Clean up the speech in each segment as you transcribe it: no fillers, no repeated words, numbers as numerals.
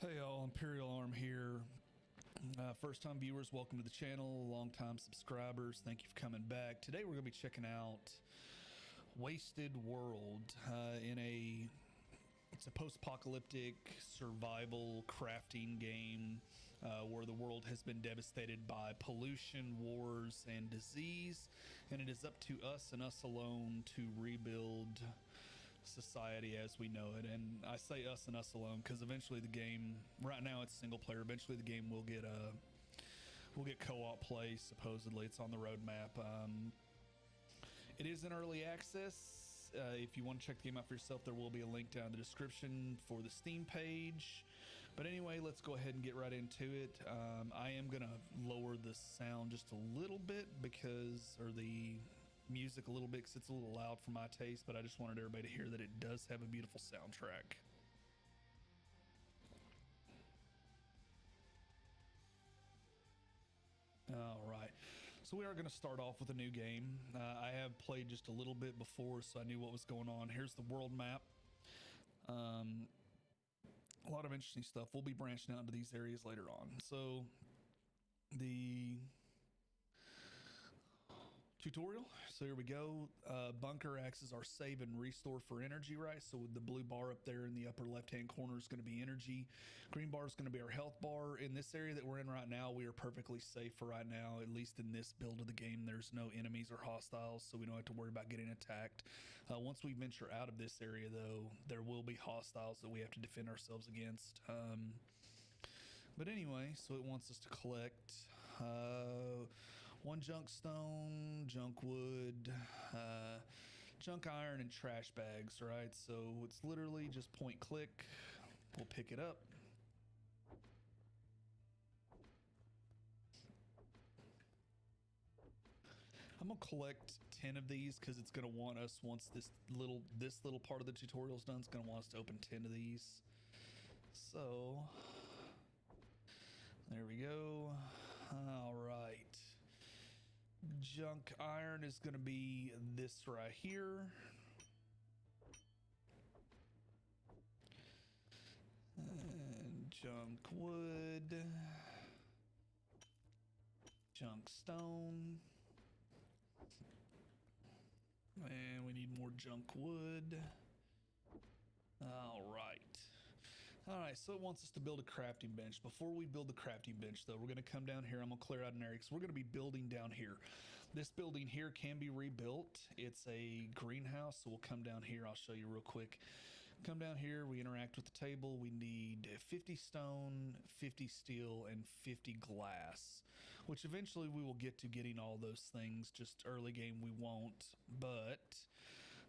Hey y'all, Imperial Arm here. First time viewers, welcome to the channel. Long time subscribers, thank you for coming back. Today we're going to be checking out Wasted World it's a post-apocalyptic survival crafting game where the world has been devastated by pollution, wars, and disease, and it is up to us and us alone to rebuild society as we know it. And I say us and us alone because eventually the game, right now it's single player, eventually the game will get co-op play. Supposedly it's on the roadmap. It is in early access. If you want to check the game out for yourself, there will be a link down in the description for the Steam page. But anyway, let's go ahead and get right into it. I am gonna lower the sound just a little bit or the music a little bit, because it's a little loud for my taste, but I just wanted everybody to hear that it does have a beautiful soundtrack. All right, so we are going to start off with a new game. I have played just a little bit before, so I knew what was going on. Here's the world map. A lot of interesting stuff. We'll be branching out into these areas later on. So the tutorial. So here we go. Bunker acts as our save and restore for energy, right? So with the blue bar up there in the upper left hand corner is going to be energy. Green bar is going to be our health bar. In this area that we're in right now, we are perfectly safe for right now. At least in this build of the game, there's no enemies or hostiles, so we don't have to worry about getting attacked. Once we venture out of this area, though, there will be hostiles that we have to defend ourselves against. But anyway, so it wants us to collect one junk stone, junk wood, junk iron, and trash bags, right? So it's literally just point click. We'll pick it up. I'm gonna collect 10 of these because it's gonna want us, once this little part of the tutorial is done, it's gonna want us to open 10 of these. So there we go. All right. Junk iron is going to be this right here. And junk wood. Junk stone. And we need more junk wood. All right. All right, so it wants us to build a crafting bench. Before we build the crafting bench, though, we're going to come down here. I'm going to clear out an area because we're going to be building down here. This building here can be rebuilt. It's a greenhouse, so we'll come down here. I'll show you real quick. Come down here. We interact with the table. We need 50 stone, 50 steel, and 50 glass, which eventually we will get to getting all those things. Just early game we won't. But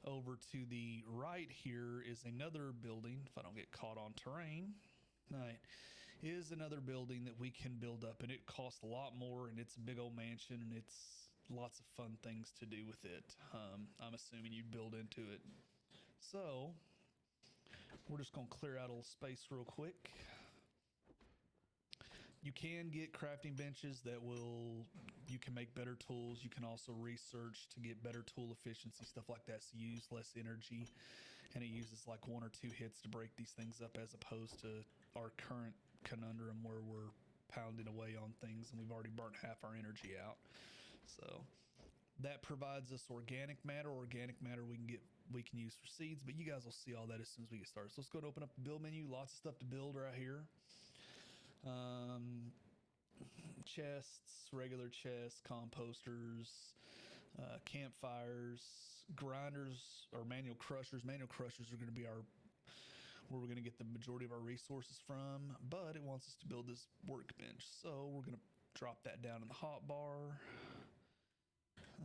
over to the right here is another building, if I don't get caught on terrain. Right, is another building that we can build up, and it costs a lot more, and it's a big old mansion, and it's lots of fun things to do with it. I'm assuming you'd build into it. So we're just gonna clear out a little space real quick. You can get crafting benches you can make better tools. You can also research to get better tool efficiency, stuff like that, so you use less energy, and it uses like 1 or 2 hits to break these things up, as opposed to our current conundrum where we're pounding away on things and we've already burnt half our energy out. So that provides us organic matter. Organic matter we can use for seeds, but you guys will see all that as soon as we get started. So let's go and open up the build menu. Lots of stuff to build right here. Chests, regular chests, composters, campfires, grinders, or manual crushers. Manual crushers are going to be where we're going to get the majority of our resources from, but it wants us to build this workbench, so we're going to drop that down in the hotbar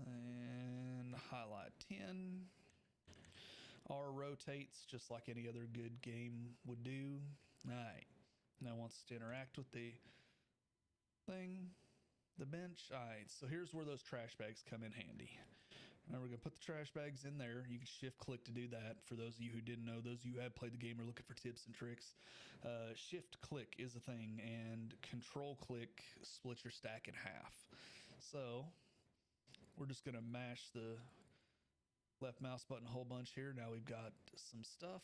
and highlight 10. R rotates just like any other good game would do. All right, now it wants us to interact with the bench. All right, so here's where those trash bags come in handy. Now we're gonna put the trash bags in there. You can shift click to do that. For those of you who didn't know, those of you who have played the game are looking for tips and tricks. Shift click is a thing, and control click splits your stack in half. So we're just gonna mash the left mouse button a whole bunch here. Now we've got some stuff.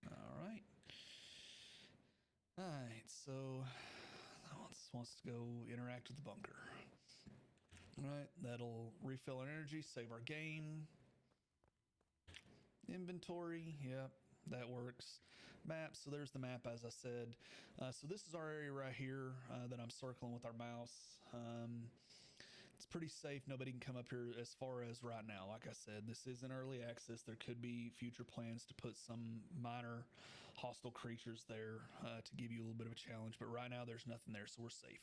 All right. so wants to go interact with the bunker. All right, that'll refill our energy, save our game. Inventory, yep, that works. Map, so there's the map as I said. So this is our area right here that I'm circling with our mouse. It's pretty safe. Nobody can come up here as far as right now. Like I said, this is in early access. There could be future plans to put some minor hostile creatures there to give you a little bit of a challenge. But right now, there's nothing there, so we're safe.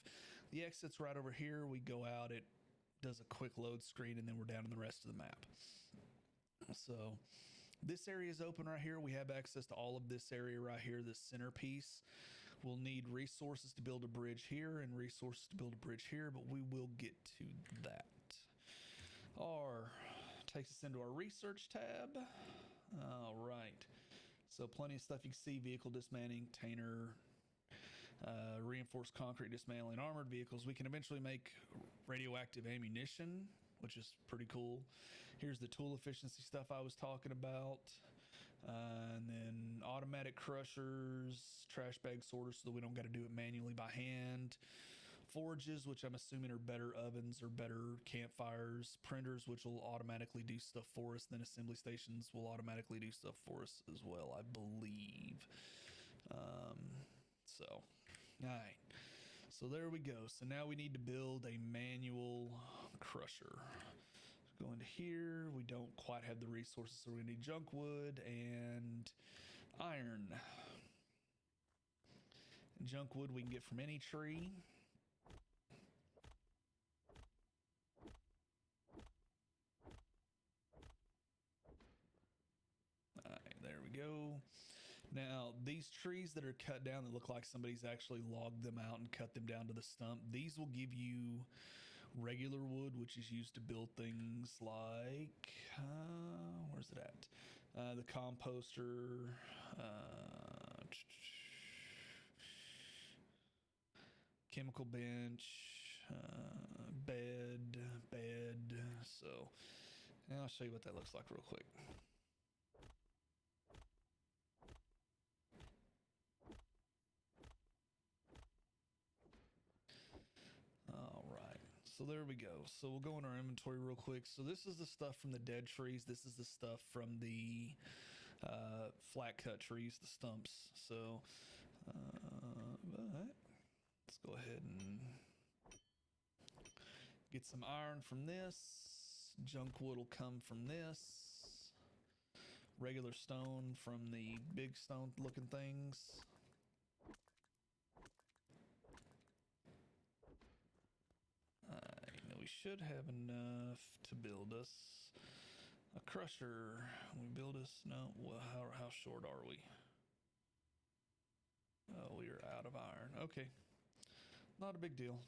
The exit's right over here. We go out. It does a quick load screen, and then we're down in the rest of the map. So this area is open right here. We have access to all of this area right here, this centerpiece. We'll need resources to build a bridge here and resources to build a bridge here, but we will get to that. R takes us into our research tab. All right. So plenty of stuff you can see: vehicle dismantling, container, reinforced concrete dismantling, armored vehicles. We can eventually make radioactive ammunition, which is pretty cool. Here's the tool efficiency stuff I was talking about. And then automatic crushers, trash bag sorters so that we don't got to do it manually by hand. Forges, which I'm assuming are better ovens or better campfires. Printers, which will automatically do stuff for us. Then assembly stations will automatically do stuff for us as well, I believe. All right. So there we go. So now we need to build a manual crusher. Go into here. We don't quite have the resources, so we're going to need junk wood and iron. And junk wood we can get from any tree. All right, there we go. Now, these trees that are cut down that look like somebody's actually logged them out and cut them down to the stump, these will give you regular wood, which is used to build things like where's it at? The composter, chemical bench, bed. So I'll show you what that looks like real quick. So there we go. So we'll go in our inventory real quick. So this is the stuff from the dead trees. This is the stuff from the flat cut trees, the stumps. So let's go ahead and get some iron from this. Junk wood will come from this. Regular stone from the big stone looking things. We should have enough to build us a crusher. We build us, no, well, how short are we? Oh, we are out of iron. Okay, not a big deal.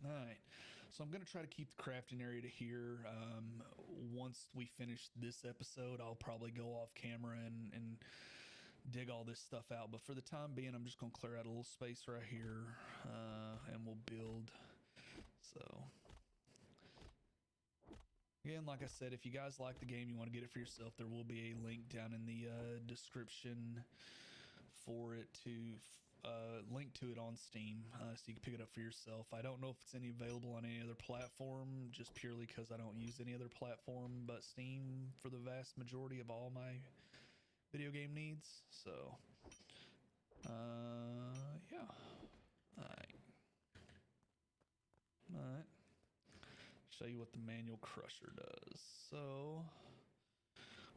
All right, so I'm going to try to keep the crafting area to here. Once we finish this episode, I'll probably go off camera and dig all this stuff out. But for the time being, I'm just going to clear out a little space right here and we'll build. So again, like I said, if you guys like the game, you want to get it for yourself, there will be a link down in the description for it to link to it on Steam, so you can pick it up for yourself. I don't know if it's available on any other platform, just purely because I don't use any other platform but Steam for the vast majority of all my video game needs. So yeah. All right. Show you what the manual crusher does. So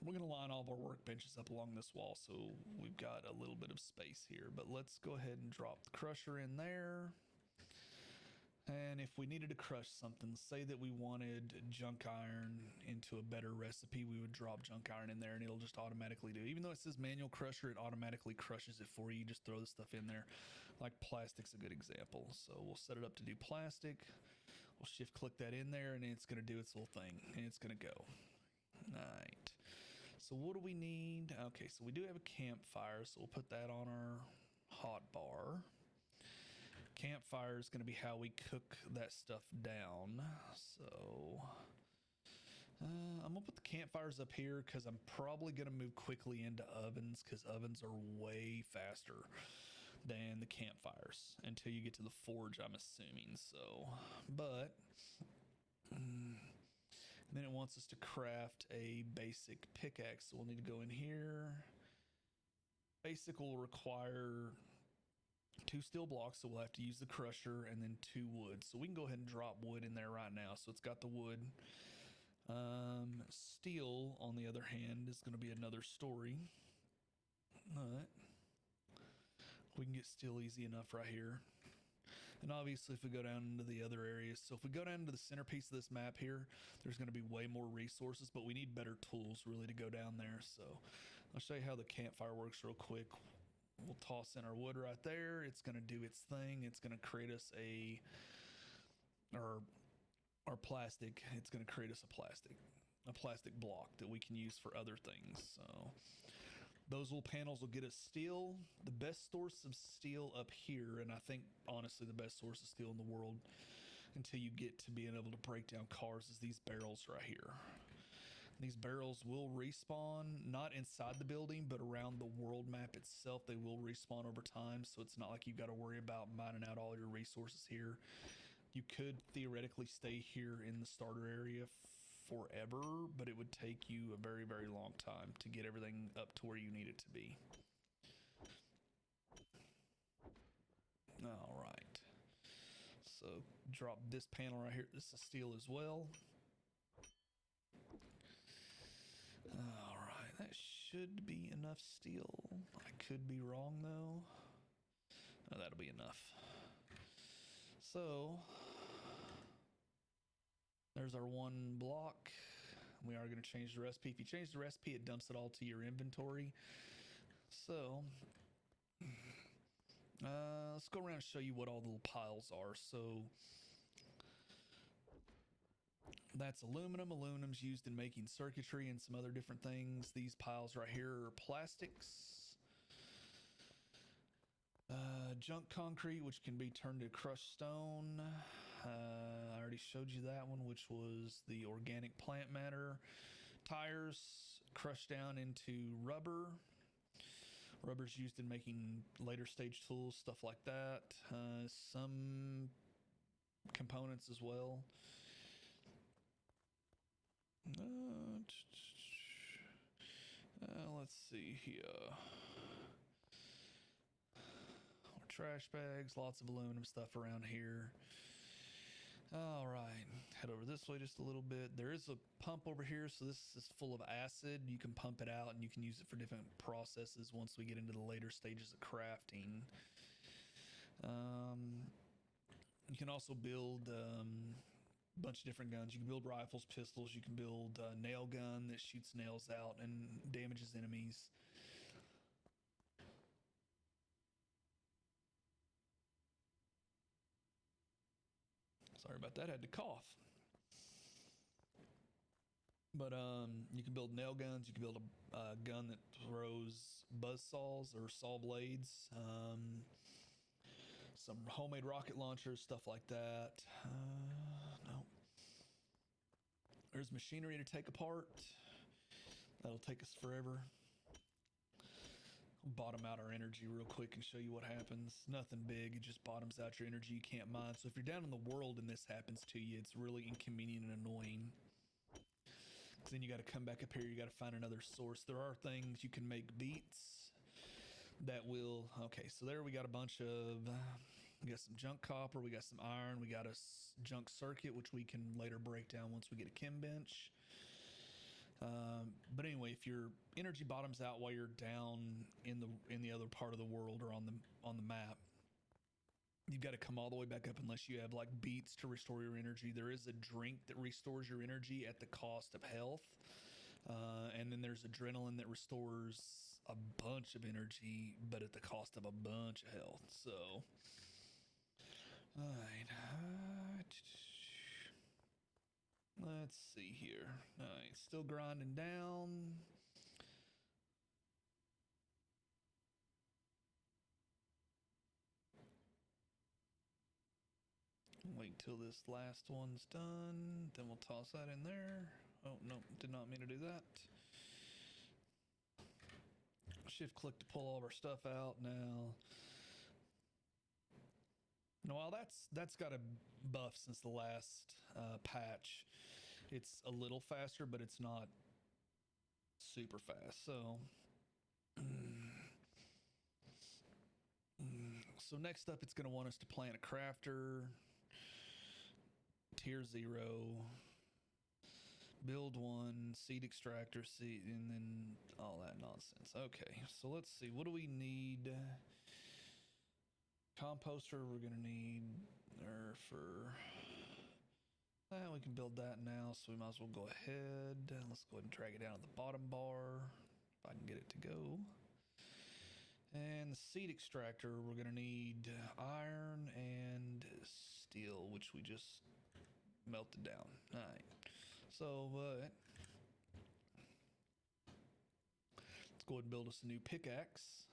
we're going to line all of our workbenches up along this wall, so we've got a little bit of space here. But let's go ahead and drop the crusher in there. And if we needed to crush something, say that we wanted junk iron into a better recipe, we would drop junk iron in there and it'll just automatically do. Even though it says manual crusher, it automatically crushes it for you. You just throw the stuff in there. Like plastic's a good example. So we'll set it up to do plastic. We'll shift click that in there and it's going to do its little thing and it's going to go. All right. So what do we need? Okay, so we do have a campfire, so we'll put that on our hot bar. Campfire is going to be how we cook that stuff down. So I'm going to put the campfires up here because I'm probably going to move quickly into ovens because ovens are way faster. than the campfires until you get to the forge, I'm assuming. So, but then it wants us to craft a basic pickaxe. So we'll need to go in here. Basic will require 2 steel blocks, so we'll have to use the crusher, and then 2 wood. So we can go ahead and drop wood in there right now. So it's got the wood. Steel, on the other hand, is going to be another story. But we can get steel easy enough right here. And obviously, if we go down into the other areas, so if we go down to the centerpiece of this map here, there's going to be way more resources, but we need better tools really to go down there. So I'll show you how the campfire works real quick. We'll toss in our wood right there. It's going to do its thing. It's going to create us our plastic. It's going to create us a plastic block that we can use for other things. So those little panels will get us steel. The best source of steel up here, and I think honestly the best source of steel in the world until you get to being able to break down cars, is these barrels right here. These barrels will respawn, not inside the building, but around the world map itself. They will respawn over time, so it's not like you've got to worry about mining out all your resources here. You could theoretically stay here in the starter area forever, but it would take you a very, very long time to get everything up to where you need it to be. All right. So drop this panel right here. This is steel as well. All right, that should be enough steel. I could be wrong though. Oh, that'll be enough. So there's our 1 block. We are going to change the recipe. If you change the recipe, it dumps it all to your inventory. So let's go around and show you what all the little piles are. So that's aluminum. Aluminum's used in making circuitry and some other different things. These piles right here are plastics. Junk concrete, which can be turned to crushed stone. I already showed you that one, which was the organic plant matter. Tires crushed down into rubber. Rubber's used in making later stage tools, stuff like that. Some components as well. Let's see here. Trash bags, lots of aluminum stuff around here. All right, head over this way just a little bit. There is a pump over here, so this is full of acid. You can pump it out and you can use it for different processes once we get into the later stages of crafting. You can also build a bunch of different guns. You can build rifles, pistols. You can build a nail gun that shoots nails out and damages enemies. Sorry about that, I had to cough. But you can build nail guns. You can build a gun that throws buzz saws or saw blades. Some homemade rocket launchers, stuff like that. No. There's machinery to take apart. That'll take us forever. Bottom out our energy real quick and show you what happens. Nothing big, it just bottoms out your energy you can't mine. So if you're down in the world and this happens to you, it's really inconvenient and annoying. Because then you got to come back up here, you got to find another source. There are things you can make beats that will, okay, so there we got a bunch of, we got some junk copper, we got some iron, we got a junk circuit, which we can later break down once we get a chem bench. But anyway, if your energy bottoms out while you're down in the other part of the world or on the map, you've got to come all the way back up unless you have like beets to restore your energy. There is a drink that restores your energy at the cost of health. And then there's adrenaline that restores a bunch of energy, but at the cost of a bunch of health. So, all right. Let's see here. All right, still grinding down. Wait till this last one's done, then we'll toss that in there. Oh, no, did not mean to do that. Shift click to pull all of our stuff out now. Now, while that's got a buff since the last patch, it's a little faster, but it's not super fast. So next up, it's going to want us to plant a crafter, tier 0, build one, seed extractor, seed, and then all that nonsense. Okay, so let's see. What do we need? Composter, we're going to need for... we can build that now, so we might as well go ahead. Let's go ahead and drag it down to the bottom bar, if I can get it to go. And the seed extractor, we're going to need iron and steel, which we just melted down. All right. So, let's go ahead and build us a new pickaxe.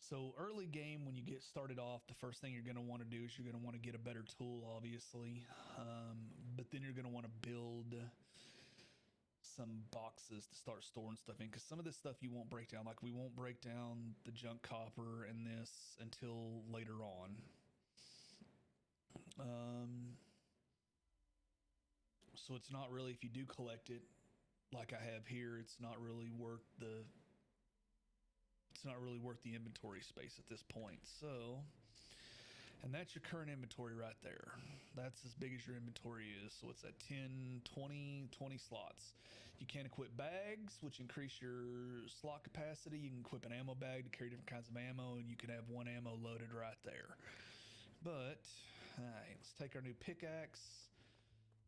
So early game, when you get started off, the first thing you're going to want to do is you're going to want to get a better tool, obviously. But then you're going to want to build some boxes to start storing stuff in, because some of this stuff you won't break down. Like, we won't break down the junk copper and this until later on. So it's not really, if you do collect it, like I have here, it's not really worth the inventory space at this point. So, and that's your current inventory right there. That's as big as your inventory is. So it's at 10, 20 slots. You can equip bags, which increase your slot capacity. You can equip an ammo bag to carry different kinds of ammo, and you can have one ammo loaded right there. But, all right, let's take our new pickaxe.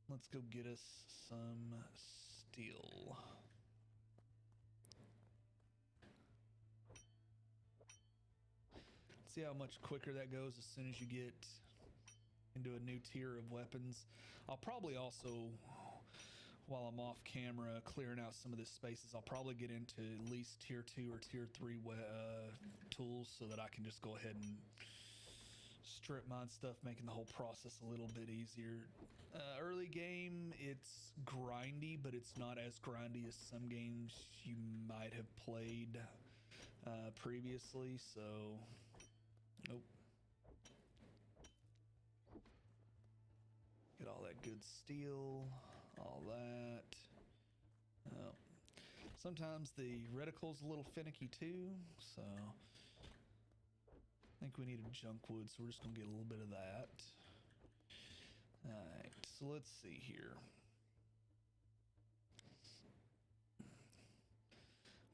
Let's go get us some steel. See how much quicker that goes as soon as you get into a new tier of weapons. I'll probably also, while I'm off camera clearing out some of this spaces, I'll probably get into at least tier 2 or tier 3 tools, so that I can just go ahead and strip mine stuff, making the whole process a little bit easier. Early game, it's grindy, but it's not as grindy as some games you might have played previously. So, nope. Get all that good steel, all that. Oh. Sometimes the reticle's a little finicky too, so I think we need a junk wood, so we're just gonna get a little bit of that. Alright, so let's see here.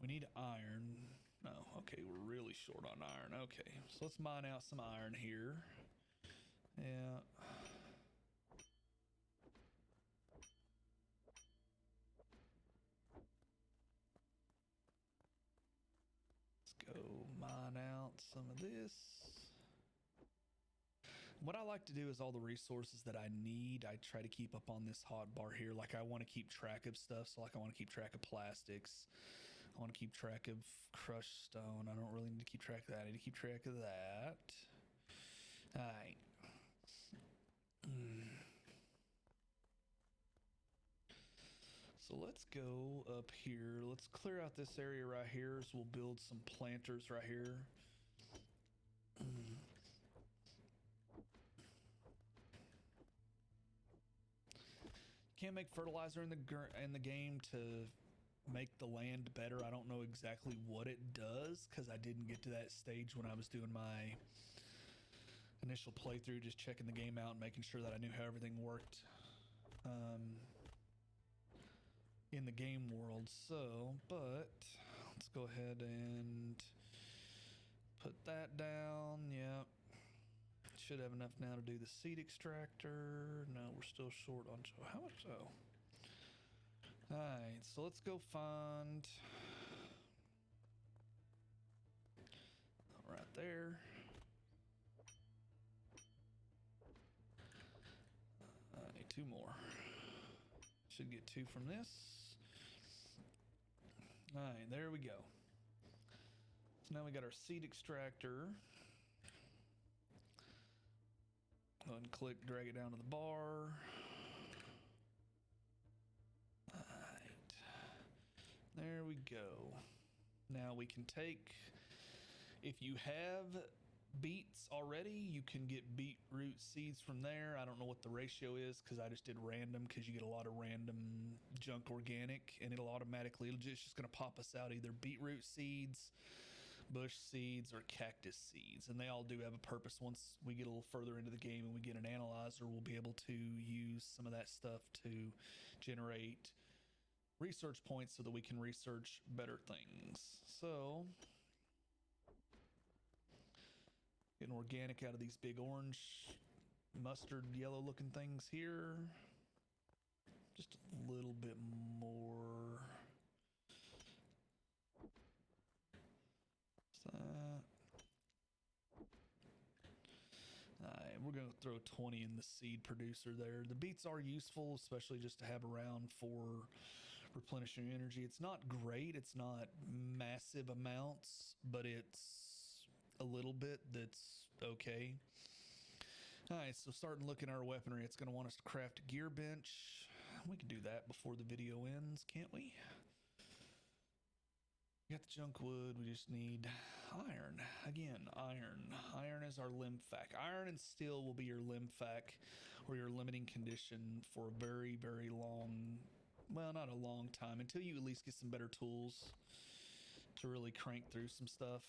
We need iron. Oh, okay, we're really short on iron. Okay, so let's mine out some iron here. Yeah. Let's go mine out some of this. What I like to do is all the resources that I need, I try to keep up on this hotbar here. Like, I want to keep track of stuff. So, like, I want to keep track of plastics. I want to keep track of crushed stone. I don't really need to keep track of that. I need to keep track of that. All right. So let's go up here. Let's clear out this area right here. So we'll build some planters right here. Can't make fertilizer in the game to make the land better. I don't know exactly what it does, because I didn't get to that stage when I was doing my initial playthrough, just checking the game out and making sure that I knew how everything worked in the game world. So, but let's go ahead and put that down. Yep. Should have enough now to do the seed extractor. No, we're still short on how much? Oh. Alright, so let's go find right there. I need 2 more. Should get 2 from this. Alright, there we go. So now we got our seed extractor. Go ahead and click, drag it down to the bar. Alright. There we go. Now we can take If you have beets already, you can get beetroot seeds from there. I don't know what the ratio is because I just did random, because you get a lot of random junk organic, and it'll automatically, it's just going to pop us out either beetroot seeds, bush seeds, or cactus seeds, and they all do have a purpose. Once we get a little further into the game and we get an analyzer, we'll be able to use some of that stuff to generate research points so that we can research better things. So getting organic out of these big orange, mustard yellow looking things here. Just a little bit more. We're going to throw 20 in the seed producer there. The beets are useful, especially just to have around for replenishing energy. It's not great. It's not massive amounts, but it's a little bit that's okay. All right, so starting looking at our weaponry, it's going to want us to craft a gear bench. We can do that before the video ends, can't we? We got the junk wood. We just need iron. Again, iron. Iron is our limfac. Iron and steel will be your limfac, or your limiting condition, for a very, very long, well, not a long time, until you at least get some better tools to really crank through some stuff.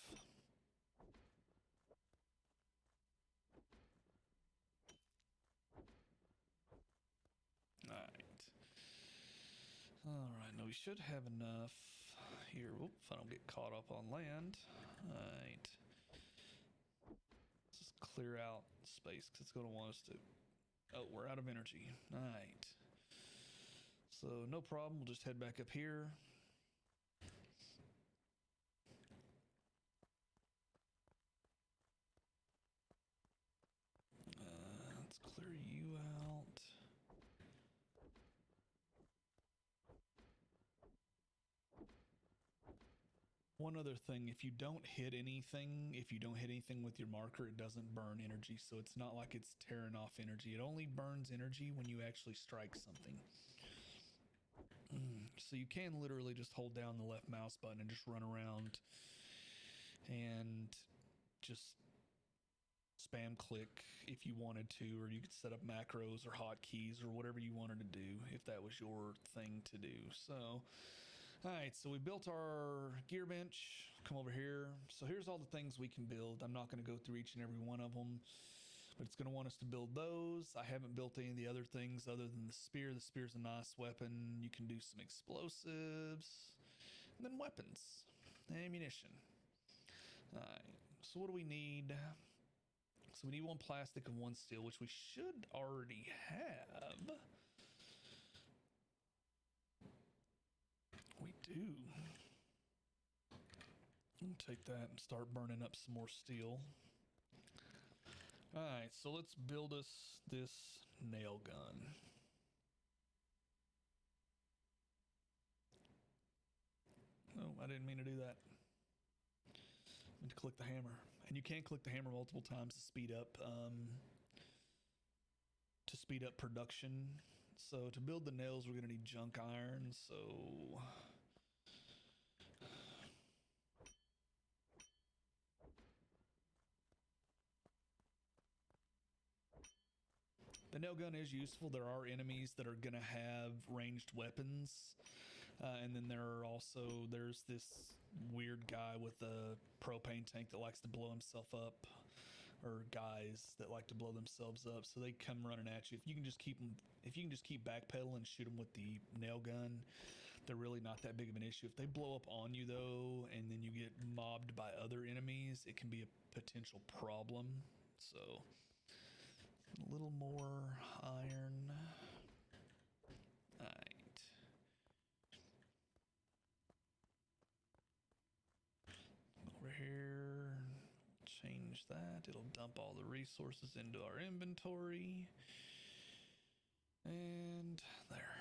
All right, now we should have enough here. Whoop, if I don't get caught up on land. All right. Let's just clear out space because it's going to want us to. Oh, we're out of energy. All right. So no problem. We'll just head back up here. Let's clear you out. One other thing, if you don't hit anything with your marker, it doesn't burn energy. So it's not like it's tearing off energy. It only burns energy when you actually strike something. So you can literally just hold down the left mouse button and just run around and just spam click if you wanted to, or you could set up macros or hotkeys or whatever you wanted to do if that was your thing to do. So all right, so we built our gear bench. Come over here. So here's all the things we can build. I'm not going to go through each and every one of them, but it's going to want us to build those. I haven't built any of the other things other than the spear. The spear's a nice weapon. You can do some explosives, and then weapons, ammunition. All right, so what do we need? So we need 1 plastic and 1 steel, which we should already have. We do. I'll take that and start burning up some more steel. All right, so let's build us this nail gun. Oh, I didn't mean to do that. I meant to click the hammer. And you can click the hammer multiple times to speed up production. So to build the nails, we're going to need junk iron. So the nail gun is useful. There are enemies that are going to have ranged weapons. And then there's this weird guy with a propane tank that likes to blow himself up, or guys that like to blow themselves up. So they come running at you. If you can just keep backpedaling and shoot them with the nail gun, they're really not that big of an issue. If they blow up on you though, and then you get mobbed by other enemies, it can be a potential problem. So a little more iron. All right. Over here, change that. It'll dump all the resources into our inventory. And there.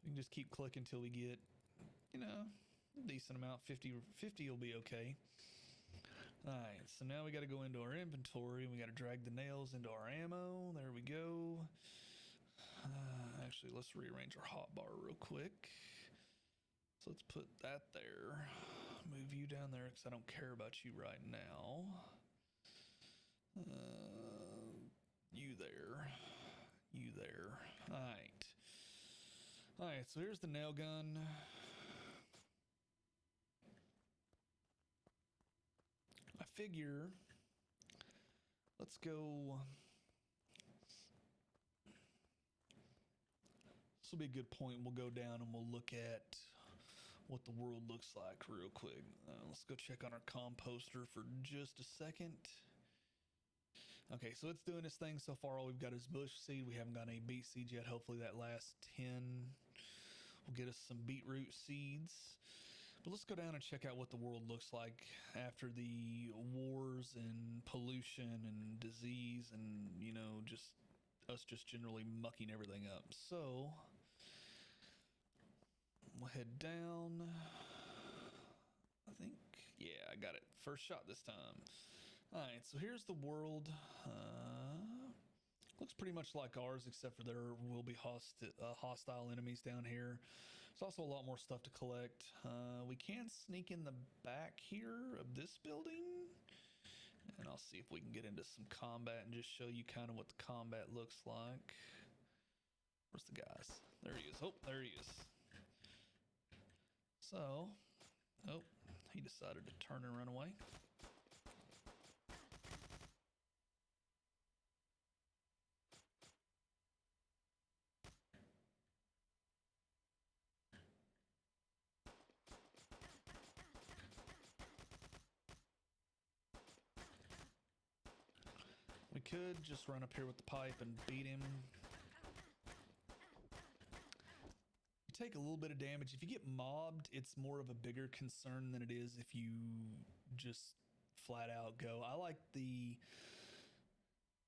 We can just keep clicking until we get, a decent amount. 50 will be okay. All right, so now we got to go into our inventory. We got to drag the nails into our ammo. There we go. Actually, let's rearrange our hotbar real quick. So let's put that there. move you down there because I don't care about you right now. You there. You there. All right. All right, so here's the nail gun. I figure, let's go. This will be a good point. We'll go down and we'll look at what the world looks like real quick. Let's go check on our composter for just a second. Okay, so it's doing its thing so far. All we've got is bush seed. We haven't got any beet seeds yet. Hopefully that last 10 will get us some beetroot seeds. But let's go down and check out what the world looks like after the wars and pollution and disease and, you know, just us just generally mucking everything up. So we'll head down. I think, yeah, I got it. First shot this time. All right, so here's the world. Looks pretty much like ours, except for there will be hostile enemies down here. There's also a lot more stuff to collect. We can sneak in the back here of this building, and I'll see if we can get into some combat and just show you kind of what the combat looks like. Where's the guys? There he is. Oh, there he is. So, oh, he decided to turn and run away. We could just run up here with the pipe and beat him. You take a little bit of damage. If you get mobbed, it's more of a bigger concern than it is if you just flat out go.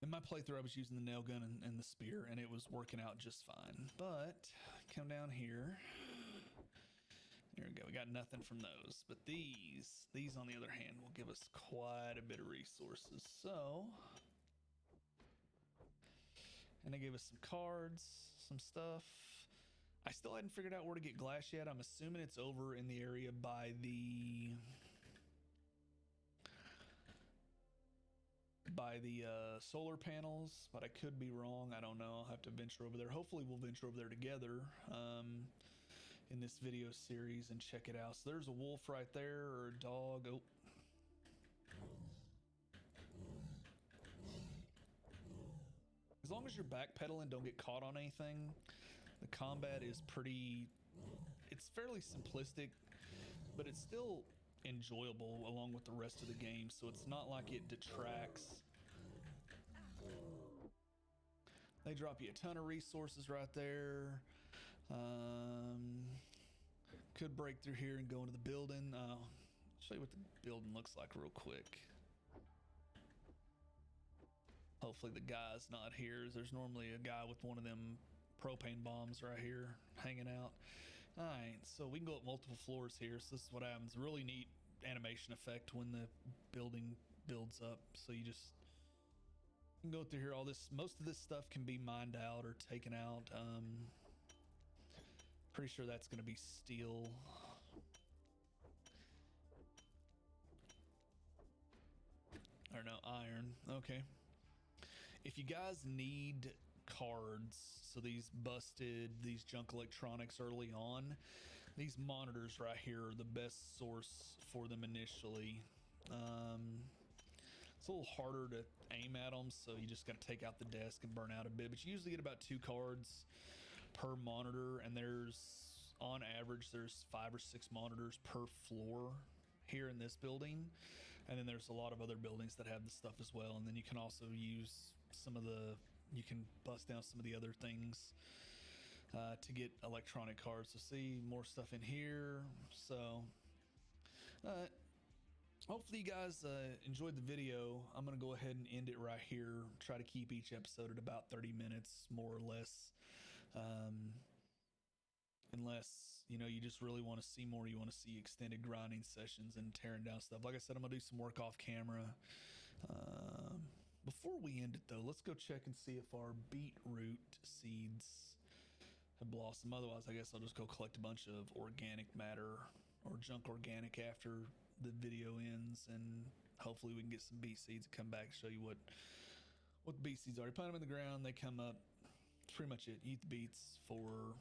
In my playthrough, I was using the nail gun and the spear, and it was working out just fine. But come down here. There we go. We got nothing from those. But these on the other hand, will give us quite a bit of resources. So, and they gave us some cards, some stuff. I still hadn't figured out where to get glass yet. I'm assuming it's over in the area by the solar panels, but I could be wrong. I don't know. I'll have to venture over there. Hopefully we'll venture over there together in this video series and check it out. So there's a wolf right there, or a dog. Oh. As long as you're backpedaling, don't get caught on anything. The combat is it's fairly simplistic, but it's still enjoyable along with the rest of the game, so it's not like it detracts. They drop you a ton of resources right there. Could break through here and go into the building. I'll show you what the building looks like real quick. Hopefully the guy's not here. There's normally a guy with one of them propane bombs right here hanging out. All right, so we can go up multiple floors here. So this is what happens. Really neat animation effect when the building builds up. So you can go through here. Most of this stuff can be mined out or taken out. Pretty sure that's going to be steel. Or no, iron. Okay. If you guys need cards, so these junk electronics early on, these monitors right here are the best source for them initially. It's a little harder to aim at them, so you just got to take out the desk and burn out a bit, but you usually get about 2 cards per monitor, and on average there's 5 or 6 monitors per floor here in this building, and then there's a lot of other buildings that have this stuff as well. And then you can also use you can bust down some of the other things to get electronic cards. So see more stuff in here. So hopefully you guys enjoyed the video. I'm gonna go ahead and end it right here. Try to keep each episode at about 30 minutes, more or less, unless you just really want to see more. You want to see extended grinding sessions and tearing down stuff. Like I said, I'm gonna do some work off camera. Before we end it though, let's go check and see if our beetroot seeds have blossomed. Otherwise, I guess I'll just go collect a bunch of organic matter or junk organic after the video ends, and hopefully we can get some beet seeds and come back and show you what the beet seeds are. You plant them in the ground, they come up. That's pretty much it. You eat the beets for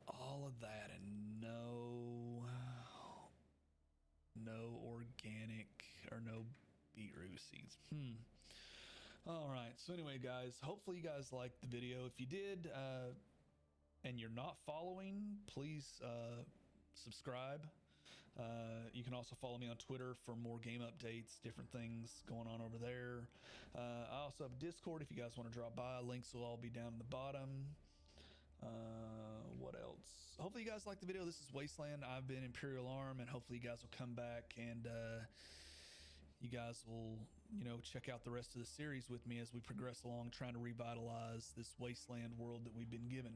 all of that, and no organic or no beetroot seeds. All right. So anyway, guys, hopefully you guys liked the video. If you did, and you're not following, please subscribe. You can also follow me on Twitter for more game updates, different things going on over there. I also have Discord if you guys want to drop by. Links will all be down in the bottom. What else? Hopefully you guys like the video. This is Wasteland. I've been Imperial Arm, and hopefully you guys will come back and you guys will, check out the rest of the series with me as we progress along trying to revitalize this wasteland world that we've been given.